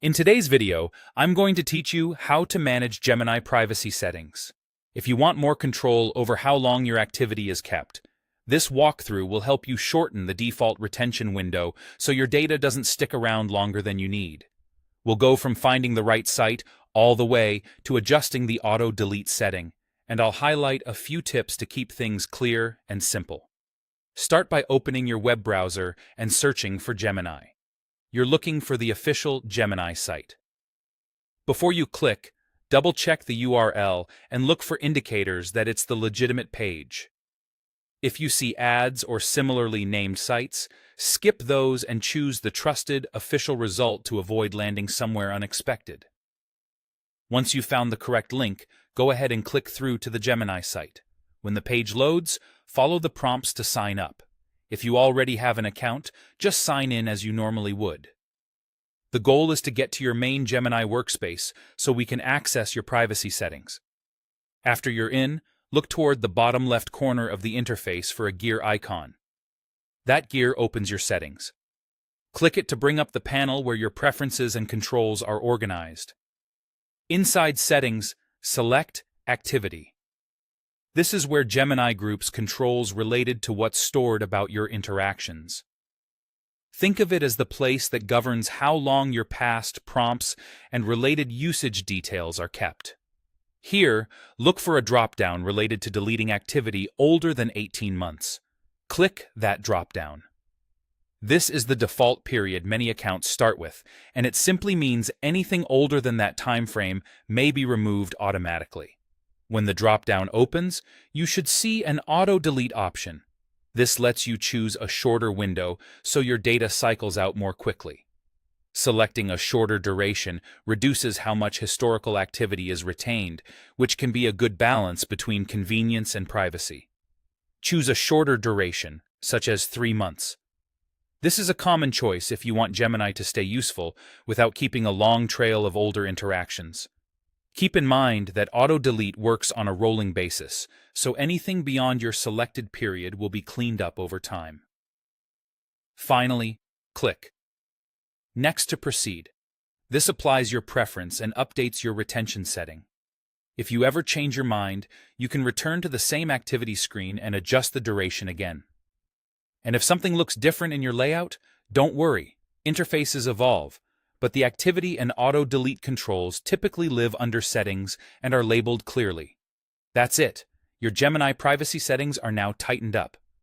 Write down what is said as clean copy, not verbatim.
In today's video, I'm going to teach you how to manage Gemini privacy settings. If you want more control over how long your activity is kept, this walkthrough will help you shorten the default retention window so your data doesn't stick around longer than you need. We'll go from finding the right site all the way to adjusting the auto-delete setting, and I'll highlight a few tips to keep things clear and simple. Start by opening your web browser and searching for Gemini. You're looking for the official Gemini site. Before you click, double-check the URL and look for indicators that it's the legitimate page. If you see ads or similarly named sites, skip those and choose the trusted official result to avoid landing somewhere unexpected. Once you've found the correct link, go ahead and click through to the Gemini site. When the page loads, follow the prompts to sign up. If you already have an account, just sign in as you normally would. The goal is to get to your main Gemini workspace so we can access your privacy settings. After you're in, look toward the bottom left corner of the interface for a gear icon. That gear opens your settings. Click it to bring up the panel where your preferences and controls are organized. Inside Settings, select Activity. This is where Gemini groups controls related to what's stored about your interactions. Think of it as the place that governs how long your past prompts and related usage details are kept. Here, look for a drop-down related to deleting activity older than 18 months. Click that drop-down. This is the default period many accounts start with, and it simply means anything older than that time frame may be removed automatically. When the drop-down opens, you should see an auto-delete option. This lets you choose a shorter window so your data cycles out more quickly. Selecting a shorter duration reduces how much historical activity is retained, which can be a good balance between convenience and privacy. Choose a shorter duration, such as 3 months. This is a common choice if you want Gemini to stay useful without keeping a long trail of older interactions. Keep in mind that auto-delete works on a rolling basis, so anything beyond your selected period will be cleaned up over time. Finally, click Next to proceed. This applies your preference and updates your retention setting. If you ever change your mind, you can return to the same activity screen and adjust the duration again. And if something looks different in your layout, don't worry. Interfaces evolve, but the activity and auto-delete controls typically live under settings and are labeled clearly. That's it. Your Gemini privacy settings are now tightened up.